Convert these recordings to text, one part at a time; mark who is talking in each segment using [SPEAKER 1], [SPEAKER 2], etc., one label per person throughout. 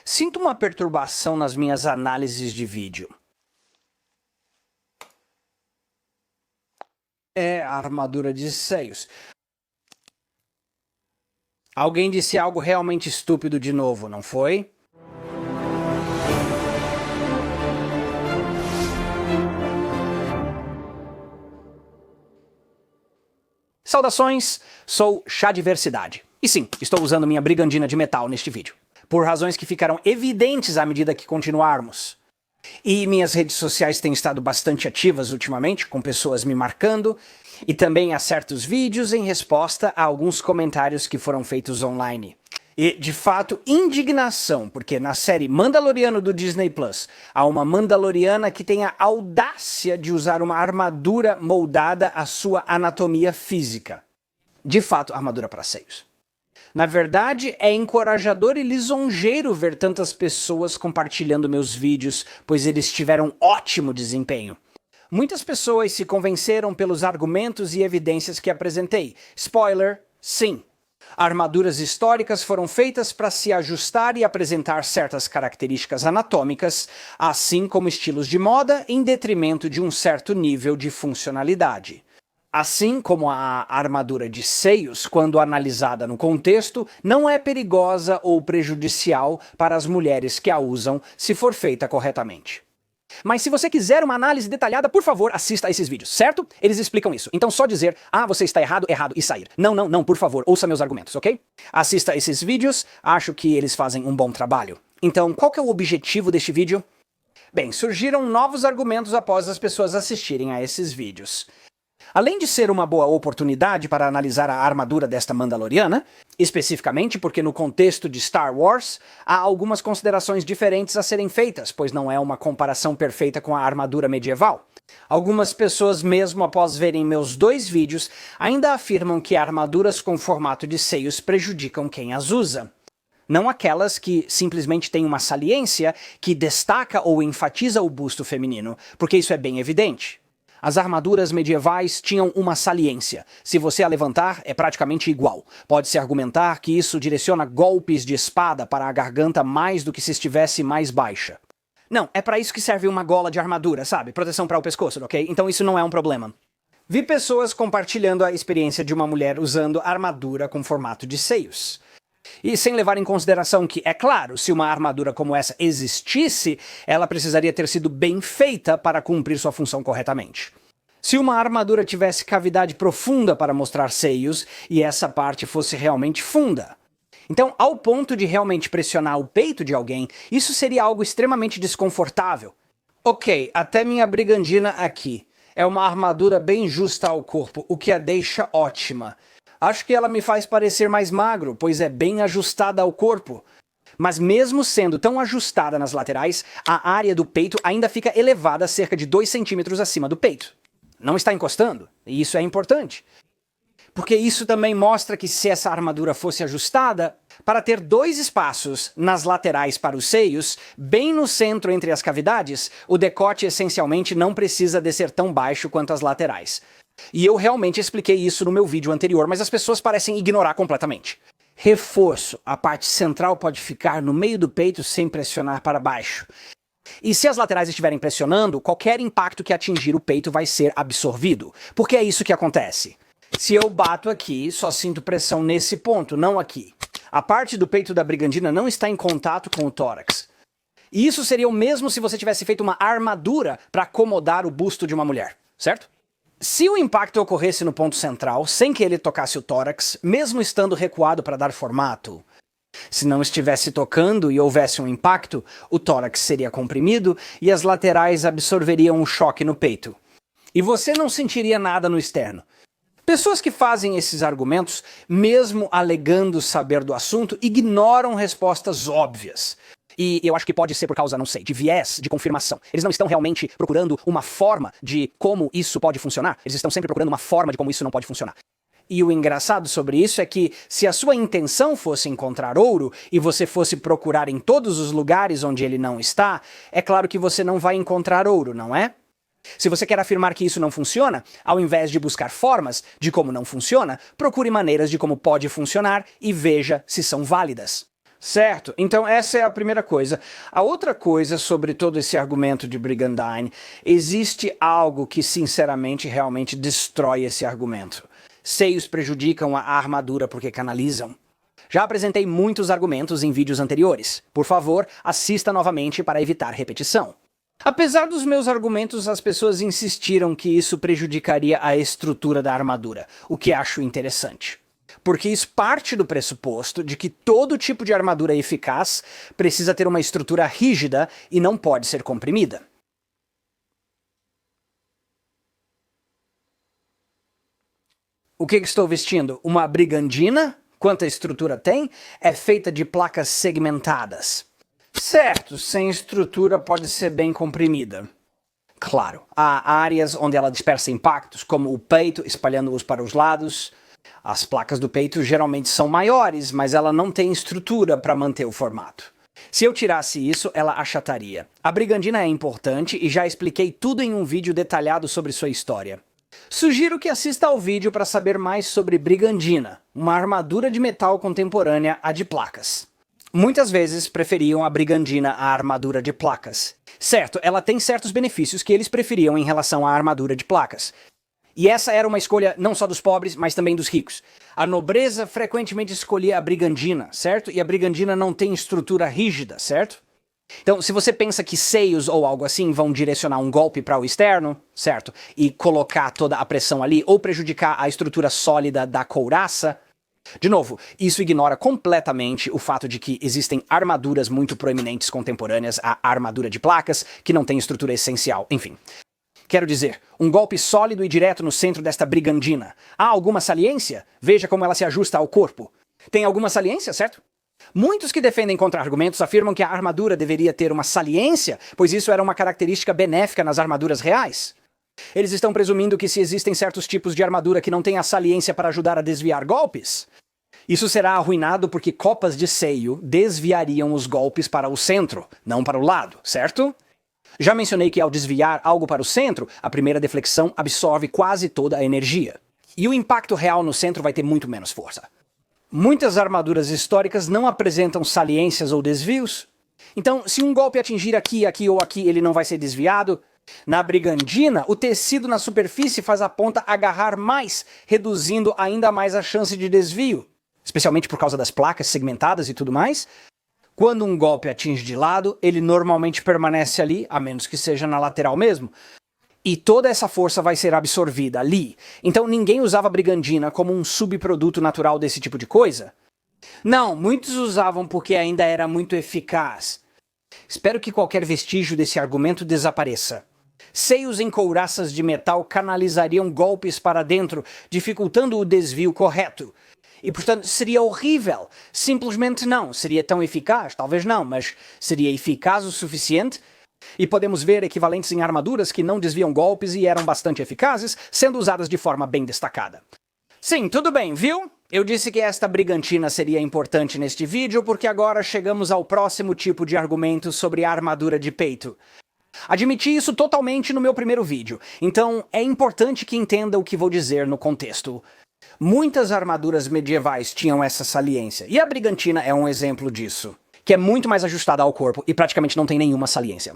[SPEAKER 1] Sinto uma perturbação nas minhas análises de vídeo. É a armadura de seios. Alguém disse algo realmente estúpido de novo, não foi? Saudações, sou Chadiversidade. E sim, estou usando minha brigandina de metal neste vídeo. Por razões que ficarão evidentes à medida que continuarmos. E minhas redes sociais têm estado bastante ativas ultimamente, com pessoas me marcando, e também há certos vídeos em resposta a alguns comentários que foram feitos online. E, de fato, indignação, porque na série Mandaloriano do Disney Plus, há uma Mandaloriana que tem a audácia de usar uma armadura moldada à sua anatomia física. De fato, armadura para seios. Na verdade, é encorajador e lisonjeiro ver tantas pessoas compartilhando meus vídeos, pois eles tiveram ótimo desempenho. Muitas pessoas se convenceram pelos argumentos e evidências que apresentei. Spoiler, sim. Armaduras históricas foram feitas para se ajustar e apresentar certas características anatômicas, assim como estilos de moda, em detrimento de um certo nível de funcionalidade. Assim como a armadura de seios, quando analisada no contexto, não é perigosa ou prejudicial para as mulheres que a usam se for feita corretamente. Mas se você quiser uma análise detalhada, por favor, assista a esses vídeos, certo? Eles explicam isso. Então só dizer, você está errado, errado e sair. Não, não, não, por favor, ouça meus argumentos, ok? Assista a esses vídeos, acho que eles fazem um bom trabalho. Então, qual que é o objetivo deste vídeo? Bem, surgiram novos argumentos após as pessoas assistirem a esses vídeos. Além de ser uma boa oportunidade para analisar a armadura desta Mandaloriana, especificamente porque no contexto de Star Wars, há algumas considerações diferentes a serem feitas, pois não é uma comparação perfeita com a armadura medieval. Algumas pessoas, mesmo após verem meus 2 vídeos, ainda afirmam que armaduras com formato de seios prejudicam quem as usa. Não aquelas que simplesmente têm uma saliência que destaca ou enfatiza o busto feminino, porque isso é bem evidente. As armaduras medievais tinham uma saliência. Se você a levantar, é praticamente igual. Pode-se argumentar que isso direciona golpes de espada para a garganta mais do que se estivesse mais baixa. Não, é para isso que serve uma gola de armadura, sabe? Proteção para o pescoço, ok? Então isso não é um problema. Vi pessoas compartilhando a experiência de uma mulher usando armadura com formato de seios. E sem levar em consideração que, é claro, se uma armadura como essa existisse, ela precisaria ter sido bem feita para cumprir sua função corretamente. Se uma armadura tivesse cavidade profunda para mostrar seios, e essa parte fosse realmente funda. Então, ao ponto de realmente pressionar o peito de alguém, isso seria algo extremamente desconfortável. Ok, até minha brigandina aqui. É uma armadura bem justa ao corpo, o que a deixa ótima. Acho que ela me faz parecer mais magro, pois é bem ajustada ao corpo. Mas mesmo sendo tão ajustada nas laterais, a área do peito ainda fica elevada cerca de 2 centímetros acima do peito. Não está encostando, e isso é importante. Porque isso também mostra que se essa armadura fosse ajustada, para ter 2 espaços nas laterais para os seios, bem no centro entre as cavidades, o decote essencialmente não precisa descer tão baixo quanto as laterais. E eu realmente expliquei isso no meu vídeo anterior, mas as pessoas parecem ignorar completamente. Reforço. A parte central pode ficar no meio do peito sem pressionar para baixo. E se as laterais estiverem pressionando, qualquer impacto que atingir o peito vai ser absorvido. Porque é isso que acontece. Se eu bato aqui, só sinto pressão nesse ponto, não aqui. A parte do peito da brigandina não está em contato com o tórax. E isso seria o mesmo se você tivesse feito uma armadura para acomodar o busto de uma mulher, certo? Se o impacto ocorresse no ponto central, sem que ele tocasse o tórax, mesmo estando recuado para dar formato, se não estivesse tocando e houvesse um impacto, o tórax seria comprimido e as laterais absorveriam o choque no peito. E você não sentiria nada no externo. Pessoas que fazem esses argumentos, mesmo alegando saber do assunto, ignoram respostas óbvias. E eu acho que pode ser por causa, não sei, de viés de confirmação. Eles não estão realmente procurando uma forma de como isso pode funcionar. Eles estão sempre procurando uma forma de como isso não pode funcionar. E o engraçado sobre isso é que, se a sua intenção fosse encontrar ouro, e você fosse procurar em todos os lugares onde ele não está, é claro que você não vai encontrar ouro, não é? Se você quer afirmar que isso não funciona, ao invés de buscar formas de como não funciona, procure maneiras de como pode funcionar e veja se são válidas. Certo, então essa é a primeira coisa. A outra coisa sobre todo esse argumento de Brigandine, existe algo que sinceramente realmente destrói esse argumento. Seios prejudicam a armadura porque canalizam. Já apresentei muitos argumentos em vídeos anteriores. Por favor, assista novamente para evitar repetição. Apesar dos meus argumentos, as pessoas insistiram que isso prejudicaria a estrutura da armadura, o que acho interessante. Porque isso parte do pressuposto de que todo tipo de armadura eficaz precisa ter uma estrutura rígida e não pode ser comprimida. O que estou vestindo? Uma brigandina? Quanta estrutura tem? É feita de placas segmentadas. Certo, sem estrutura pode ser bem comprimida. Claro, há áreas onde ela dispersa impactos, como o peito, espalhando-os para os lados. As placas do peito geralmente são maiores, mas ela não tem estrutura para manter o formato. Se eu tirasse isso, ela achataria. A brigandina é importante e já expliquei tudo em um vídeo detalhado sobre sua história. Sugiro que assista ao vídeo para saber mais sobre brigandina, uma armadura de metal contemporânea à de placas. Muitas vezes preferiam a brigandina à armadura de placas. Certo, ela tem certos benefícios que eles preferiam em relação à armadura de placas. E essa era uma escolha não só dos pobres, mas também dos ricos. A nobreza frequentemente escolhia a brigandina, certo? E a brigandina não tem estrutura rígida, certo? Então, se você pensa que seios ou algo assim vão direcionar um golpe para o externo, certo? E colocar toda a pressão ali, ou prejudicar a estrutura sólida da couraça. De novo, isso ignora completamente o fato de que existem armaduras muito proeminentes contemporâneas à armadura de placas, que não tem estrutura essencial, enfim. Quero dizer, um golpe sólido e direto no centro desta brigandina. Há alguma saliência? Veja como ela se ajusta ao corpo. Tem alguma saliência, certo? Muitos que defendem contra-argumentos afirmam que a armadura deveria ter uma saliência, pois isso era uma característica benéfica nas armaduras reais. Eles estão presumindo que se existem certos tipos de armadura que não têm a saliência para ajudar a desviar golpes, isso será arruinado porque copas de seio desviariam os golpes para o centro, não para o lado, certo? Já mencionei que ao desviar algo para o centro, a primeira deflexão absorve quase toda a energia. E o impacto real no centro vai ter muito menos força. Muitas armaduras históricas não apresentam saliências ou desvios. Então, se um golpe atingir aqui, aqui ou aqui, ele não vai ser desviado. Na brigandina, o tecido na superfície faz a ponta agarrar mais, reduzindo ainda mais a chance de desvio. Especialmente por causa das placas segmentadas e tudo mais. Quando um golpe atinge de lado, ele normalmente permanece ali, a menos que seja na lateral mesmo. E toda essa força vai ser absorvida ali. Então ninguém usava a brigandina como um subproduto natural desse tipo de coisa? Não, muitos usavam porque ainda era muito eficaz. Espero que qualquer vestígio desse argumento desapareça. Seios em couraças de metal canalizariam golpes para dentro, dificultando o desvio correto. E, portanto, seria horrível. Simplesmente não. Seria tão eficaz? Talvez não, mas seria eficaz o suficiente? E podemos ver equivalentes em armaduras que não desviam golpes e eram bastante eficazes, sendo usadas de forma bem destacada. Sim, tudo bem, viu? Eu disse que esta brigantina seria importante neste vídeo porque agora chegamos ao próximo tipo de argumento sobre a armadura de peito. Admiti isso totalmente no meu primeiro vídeo, então é importante que entenda o que vou dizer no contexto. Muitas armaduras medievais tinham essa saliência, e a brigantina é um exemplo disso, que é muito mais ajustada ao corpo e praticamente não tem nenhuma saliência.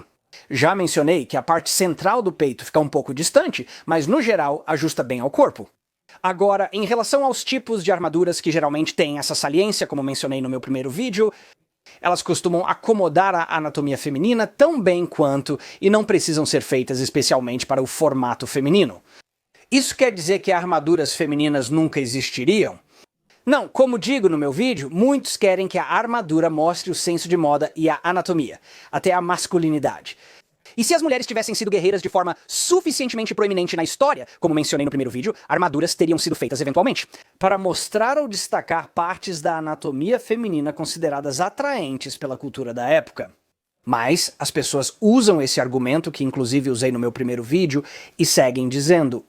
[SPEAKER 1] Já mencionei que a parte central do peito fica um pouco distante, mas no geral ajusta bem ao corpo. Agora, em relação aos tipos de armaduras que geralmente têm essa saliência, como mencionei no meu primeiro vídeo, elas costumam acomodar a anatomia feminina tão bem quanto e não precisam ser feitas especialmente para o formato feminino. Isso quer dizer que armaduras femininas nunca existiriam? Não, como digo no meu vídeo, muitos querem que a armadura mostre o senso de moda e a anatomia, até a masculinidade. E se as mulheres tivessem sido guerreiras de forma suficientemente proeminente na história, como mencionei no primeiro vídeo, armaduras teriam sido feitas eventualmente, para mostrar ou destacar partes da anatomia feminina consideradas atraentes pela cultura da época. Mas as pessoas usam esse argumento, que inclusive usei no meu primeiro vídeo, e seguem dizendo: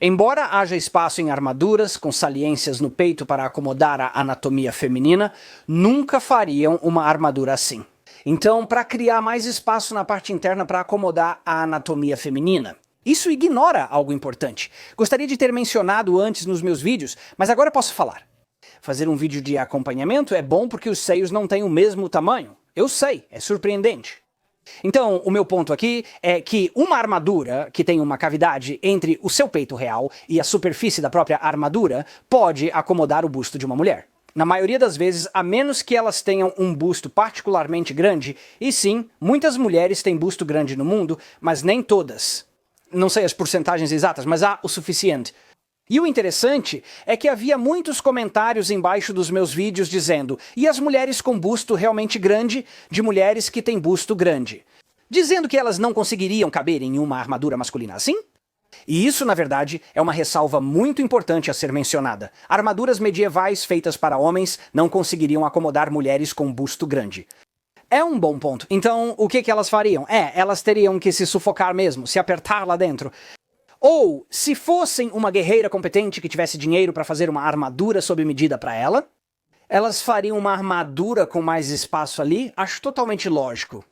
[SPEAKER 1] embora haja espaço em armaduras com saliências no peito para acomodar a anatomia feminina, nunca fariam uma armadura assim. Então, para criar mais espaço na parte interna para acomodar a anatomia feminina. Isso ignora algo importante. Gostaria de ter mencionado antes nos meus vídeos, mas agora posso falar. fazer um vídeo de acompanhamento é bom porque os seios não têm o mesmo tamanho. Eu sei, é surpreendente. Então, o meu ponto aqui é que uma armadura que tem uma cavidade entre o seu peito real e a superfície da própria armadura pode acomodar o busto de uma mulher. Na maioria das vezes, a menos que elas tenham um busto particularmente grande, e sim, muitas mulheres têm busto grande no mundo, mas nem todas. Não sei as porcentagens exatas, mas há o suficiente. E o interessante é que havia muitos comentários embaixo dos meus vídeos dizendo e as mulheres com busto realmente grande de mulheres que têm busto grande, dizendo que elas não conseguiriam caber em uma armadura masculina assim? E isso, na verdade, é uma ressalva muito importante a ser mencionada. Armaduras medievais feitas para homens não conseguiriam acomodar mulheres com busto grande. É um bom ponto. Então, o que elas fariam? Elas teriam que se sufocar mesmo, se apertar lá dentro. Ou, se fossem uma guerreira competente que tivesse dinheiro para fazer uma armadura sob medida para ela, elas fariam uma armadura com mais espaço ali? Acho totalmente lógico.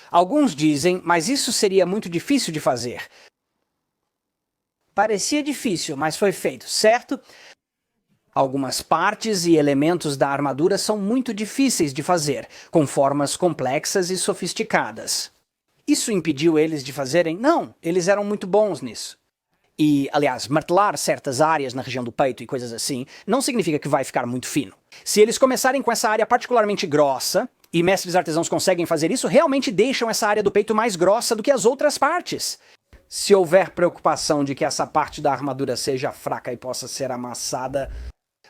[SPEAKER 1] Alguns dizem, mas isso seria muito difícil de fazer. Parecia difícil, mas foi feito, certo? Algumas partes e elementos da armadura são muito difíceis de fazer, com formas complexas e sofisticadas. Isso impediu eles de fazerem? Não, eles eram muito bons nisso. E, aliás, martelar certas áreas na região do peito e coisas assim não significa que vai ficar muito fino. Se eles começarem com essa área particularmente grossa, e mestres artesãos conseguem fazer isso, realmente deixam essa área do peito mais grossa do que as outras partes. Se houver preocupação de que essa parte da armadura seja fraca e possa ser amassada,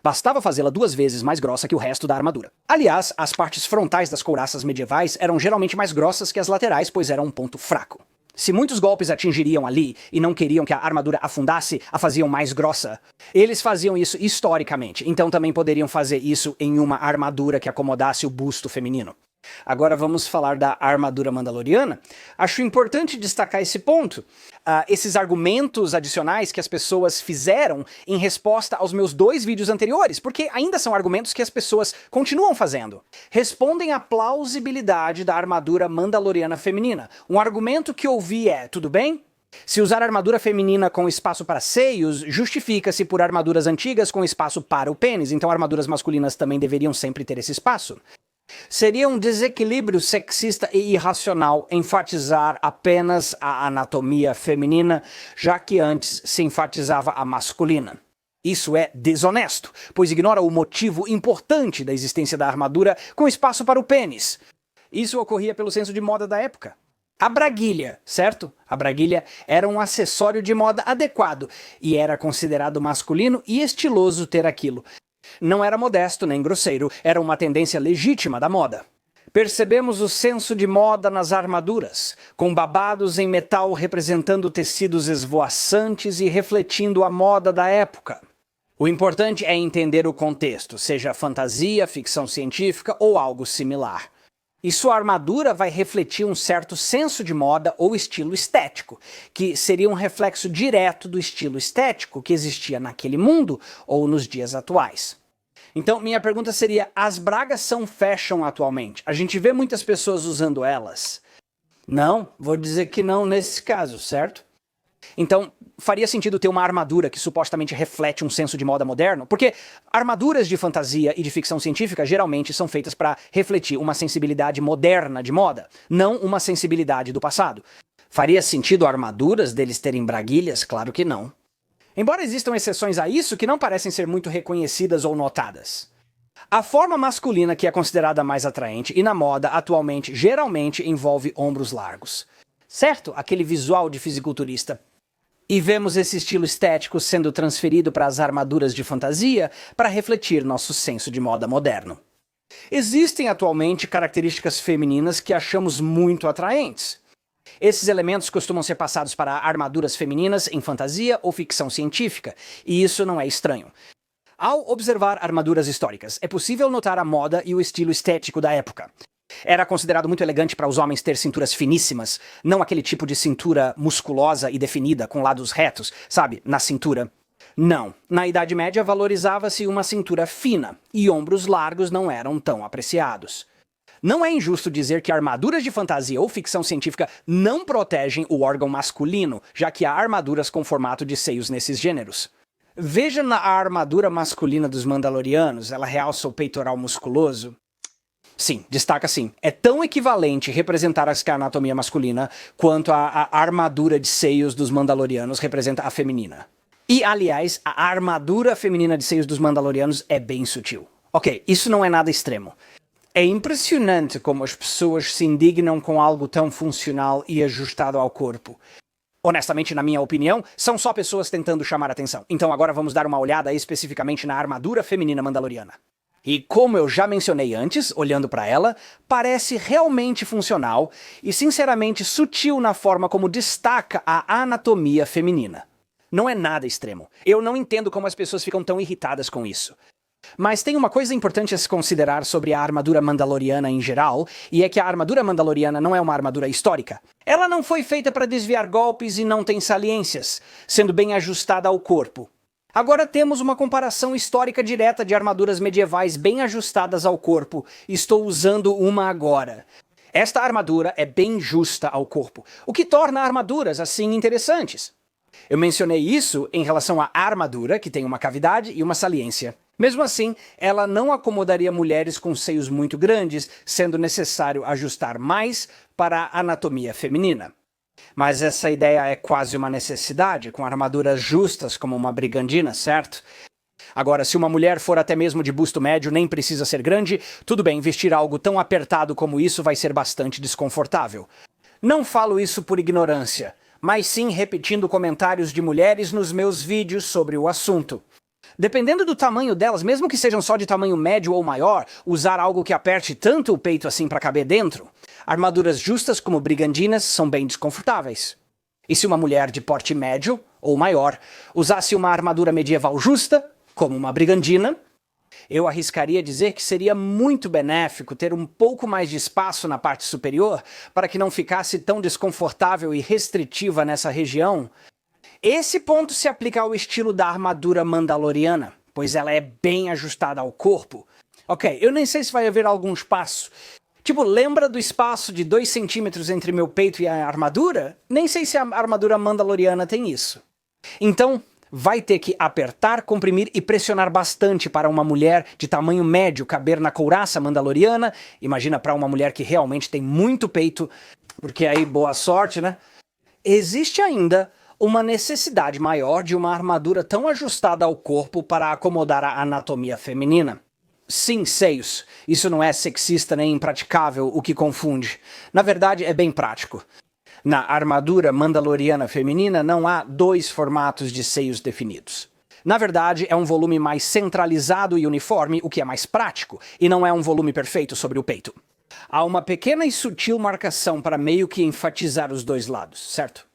[SPEAKER 1] bastava fazê-la 2 vezes mais grossa que o resto da armadura. Aliás, as partes frontais das couraças medievais eram geralmente mais grossas que as laterais, pois eram um ponto fraco. Se muitos golpes atingiriam ali e não queriam que a armadura afundasse, a faziam mais grossa. Eles faziam isso historicamente, então também poderiam fazer isso em uma armadura que acomodasse o busto feminino. Agora vamos falar da armadura mandaloriana. Acho importante destacar esse ponto. Esses argumentos adicionais que as pessoas fizeram em resposta aos meus 2 vídeos anteriores, porque ainda são argumentos que as pessoas continuam fazendo. Respondem à plausibilidade da armadura mandaloriana feminina. Um argumento que ouvi é, tudo bem? Se usar armadura feminina com espaço para seios, justifica-se por armaduras antigas com espaço para o pênis, então armaduras masculinas também deveriam sempre ter esse espaço. Seria um desequilíbrio sexista e irracional enfatizar apenas a anatomia feminina, já que antes se enfatizava a masculina. Isso é desonesto, pois ignora o motivo importante da existência da armadura com espaço para o pênis. Isso ocorria pelo senso de moda da época. A braguilha, certo? A braguilha era um acessório de moda adequado e era considerado masculino e estiloso ter aquilo. Não era modesto nem grosseiro, era uma tendência legítima da moda. Percebemos o senso de moda nas armaduras, com babados em metal representando tecidos esvoaçantes e refletindo a moda da época. O importante é entender o contexto, seja fantasia, ficção científica ou algo similar. E sua armadura vai refletir um certo senso de moda ou estilo estético, que seria um reflexo direto do estilo estético que existia naquele mundo ou nos dias atuais. Então, minha pergunta seria, as bragas são fashion atualmente? A gente vê muitas pessoas usando elas? Não, vou dizer que não nesse caso, certo? Então, faria sentido ter uma armadura que supostamente reflete um senso de moda moderno? Porque armaduras de fantasia e de ficção científica geralmente são feitas para refletir uma sensibilidade moderna de moda, não uma sensibilidade do passado. Faria sentido armaduras deles terem braguilhas? Claro que não. Embora existam exceções a isso que não parecem ser muito reconhecidas ou notadas. A forma masculina que é considerada mais atraente e na moda atualmente geralmente envolve ombros largos. Certo? Aquele visual de fisiculturista. E vemos esse estilo estético sendo transferido para as armaduras de fantasia para refletir nosso senso de moda moderno. Existem atualmente características femininas que achamos muito atraentes. Esses elementos costumam ser passados para armaduras femininas em fantasia ou ficção científica, e isso não é estranho. Ao observar armaduras históricas, é possível notar a moda e o estilo estético da época. Era considerado muito elegante para os homens ter cinturas finíssimas, não aquele tipo de cintura musculosa e definida, com lados retos, sabe, na cintura. Não, na Idade Média valorizava-se uma cintura fina, e ombros largos não eram tão apreciados. Não é injusto dizer que armaduras de fantasia ou ficção científica não protegem o órgão masculino, já que há armaduras com formato de seios nesses gêneros. Veja na armadura masculina dos Mandalorianos, ela realça o peitoral musculoso. Sim, destaca sim. É tão equivalente representar a anatomia masculina quanto a armadura de seios dos Mandalorianos representa a feminina. E, aliás, a armadura feminina de seios dos Mandalorianos é bem sutil. Ok, isso não é nada extremo. É impressionante como as pessoas se indignam com algo tão funcional e ajustado ao corpo. Honestamente, na minha opinião, são só pessoas tentando chamar atenção. Então agora vamos dar uma olhada especificamente na armadura feminina mandaloriana. E como eu já mencionei antes, olhando para ela, parece realmente funcional e sinceramente sutil na forma como destaca a anatomia feminina. Não é nada extremo. Eu não entendo como as pessoas ficam tão irritadas com isso. Mas tem uma coisa importante a se considerar sobre a armadura mandaloriana em geral, e é que a armadura mandaloriana não é uma armadura histórica. Ela não foi feita para desviar golpes e não tem saliências, sendo bem ajustada ao corpo. Agora temos uma comparação histórica direta de armaduras medievais bem ajustadas ao corpo. Estou usando uma agora. Esta armadura é bem justa ao corpo, o que torna armaduras assim interessantes. Eu mencionei isso em relação à armadura, que tem uma cavidade e uma saliência. Mesmo assim, ela não acomodaria mulheres com seios muito grandes, sendo necessário ajustar mais para a anatomia feminina. Mas essa ideia é quase uma necessidade, com armaduras justas como uma brigandina, certo? Agora, se uma mulher for até mesmo de busto médio, nem precisa ser grande, tudo bem, vestir algo tão apertado como isso vai ser bastante desconfortável. Não falo isso por ignorância, mas sim repetindo comentários de mulheres nos meus vídeos sobre o assunto. Dependendo do tamanho delas, mesmo que sejam só de tamanho médio ou maior, usar algo que aperte tanto o peito assim para caber dentro, armaduras justas como brigandinas são bem desconfortáveis. E se uma mulher de porte médio ou maior usasse uma armadura medieval justa, como uma brigandina, eu arriscaria dizer que seria muito benéfico ter um pouco mais de espaço na parte superior para que não ficasse tão desconfortável e restritiva nessa região. Esse ponto se aplica ao estilo da armadura mandaloriana, pois ela é bem ajustada ao corpo. Ok, eu nem sei se vai haver algum espaço. Tipo, lembra do espaço de 2 centímetros entre meu peito e a armadura? Nem sei se a armadura mandaloriana tem isso. Então, vai ter que apertar, comprimir e pressionar bastante para uma mulher de tamanho médio caber na couraça mandaloriana. Imagina para uma mulher que realmente tem muito peito, porque aí boa sorte, né? Existe ainda uma necessidade maior de uma armadura tão ajustada ao corpo para acomodar a anatomia feminina. Sim, seios. Isso não é sexista nem impraticável, o que confunde. Na verdade, é bem prático. Na armadura mandaloriana feminina não há 2 formatos de seios definidos. Na verdade, é um volume mais centralizado e uniforme, o que é mais prático, e não é um volume perfeito sobre o peito. Há uma pequena e sutil marcação para meio que enfatizar os 2 lados, certo?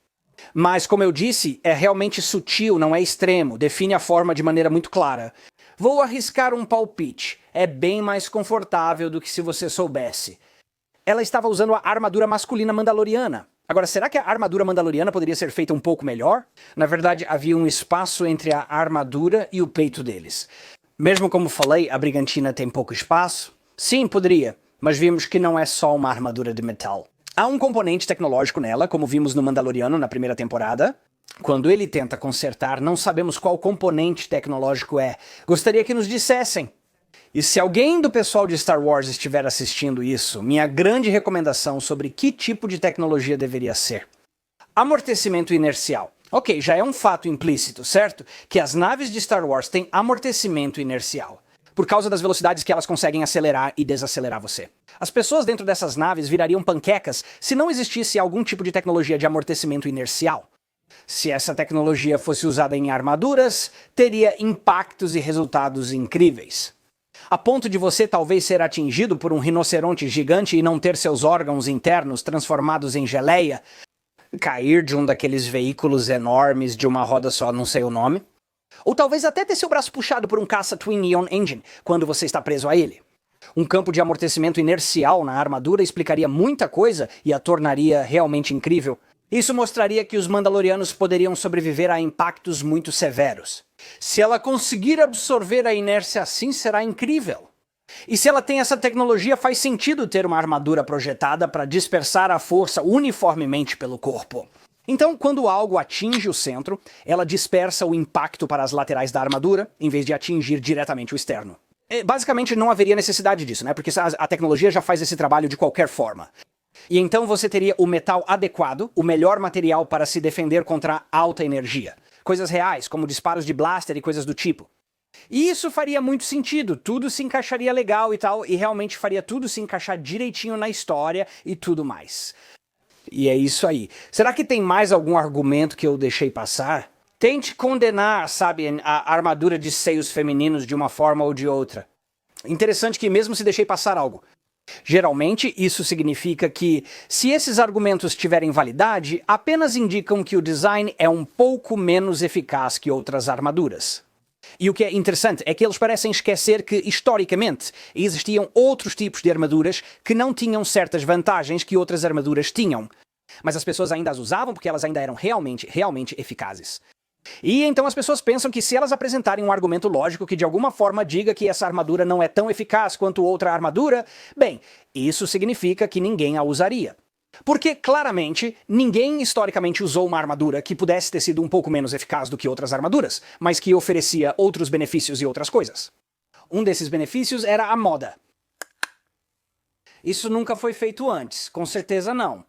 [SPEAKER 1] Mas, como eu disse, é realmente sutil, não é extremo, define a forma de maneira muito clara. Vou arriscar um palpite. É bem mais confortável do que se você soubesse. Ela estava usando a armadura masculina mandaloriana. Agora, será que a armadura mandaloriana poderia ser feita um pouco melhor? Na verdade, havia um espaço entre a armadura e o peito deles. Mesmo como falei, a brigantina tem pouco espaço? Sim, poderia, mas vimos que não é só uma armadura de metal. Há um componente tecnológico nela, como vimos no Mandaloriano na primeira temporada. Quando ele tenta consertar, não sabemos qual componente tecnológico é. Gostaria que nos dissessem. E se alguém do pessoal de Star Wars estiver assistindo isso, minha grande recomendação sobre que tipo de tecnologia deveria ser. Amortecimento inercial. Ok, já é um fato implícito, certo? Que as naves de Star Wars têm amortecimento inercial, por causa das velocidades que elas conseguem acelerar e desacelerar você. As pessoas dentro dessas naves virariam panquecas se não existisse algum tipo de tecnologia de amortecimento inercial. Se essa tecnologia fosse usada em armaduras, teria impactos e resultados incríveis. A ponto de você talvez ser atingido por um rinoceronte gigante e não ter seus órgãos internos transformados em geleia, cair de um daqueles veículos enormes de uma roda só, não sei o nome, ou talvez até ter seu braço puxado por um caça Twin Ion Engine quando você está preso a ele. Um campo de amortecimento inercial na armadura explicaria muita coisa e a tornaria realmente incrível. Isso mostraria que os Mandalorianos poderiam sobreviver a impactos muito severos. Se ela conseguir absorver a inércia assim, será incrível. E se ela tem essa tecnologia, faz sentido ter uma armadura projetada para dispersar a força uniformemente pelo corpo. Então, quando algo atinge o centro, ela dispersa o impacto para as laterais da armadura, em vez de atingir diretamente o externo. Basicamente, não haveria necessidade disso, né? Porque a tecnologia já faz esse trabalho de qualquer forma. E então você teria o metal adequado, o melhor material para se defender contra alta energia. Coisas reais, como disparos de blaster e coisas do tipo. E isso faria muito sentido, tudo se encaixaria legal e tal, e realmente faria tudo se encaixar direitinho na história e tudo mais. E é isso aí. Será que tem mais algum argumento que eu deixei passar? Tente condenar, sabe, a armadura de seios femininos de uma forma ou de outra. Interessante que mesmo se deixei passar algo. Geralmente, isso significa que, se esses argumentos tiverem validade, apenas indicam que o design é um pouco menos eficaz que outras armaduras. E o que é interessante é que eles parecem esquecer que, historicamente, existiam outros tipos de armaduras que não tinham certas vantagens que outras armaduras tinham. Mas as pessoas ainda as usavam porque elas ainda eram realmente eficazes. E então as pessoas pensam que se elas apresentarem um argumento lógico que de alguma forma diga que essa armadura não é tão eficaz quanto outra armadura, bem, isso significa que ninguém a usaria. Porque, claramente, ninguém historicamente usou uma armadura que pudesse ter sido um pouco menos eficaz do que outras armaduras, mas que oferecia outros benefícios e outras coisas. Um desses benefícios era a moda. Isso nunca foi feito antes, com certeza não.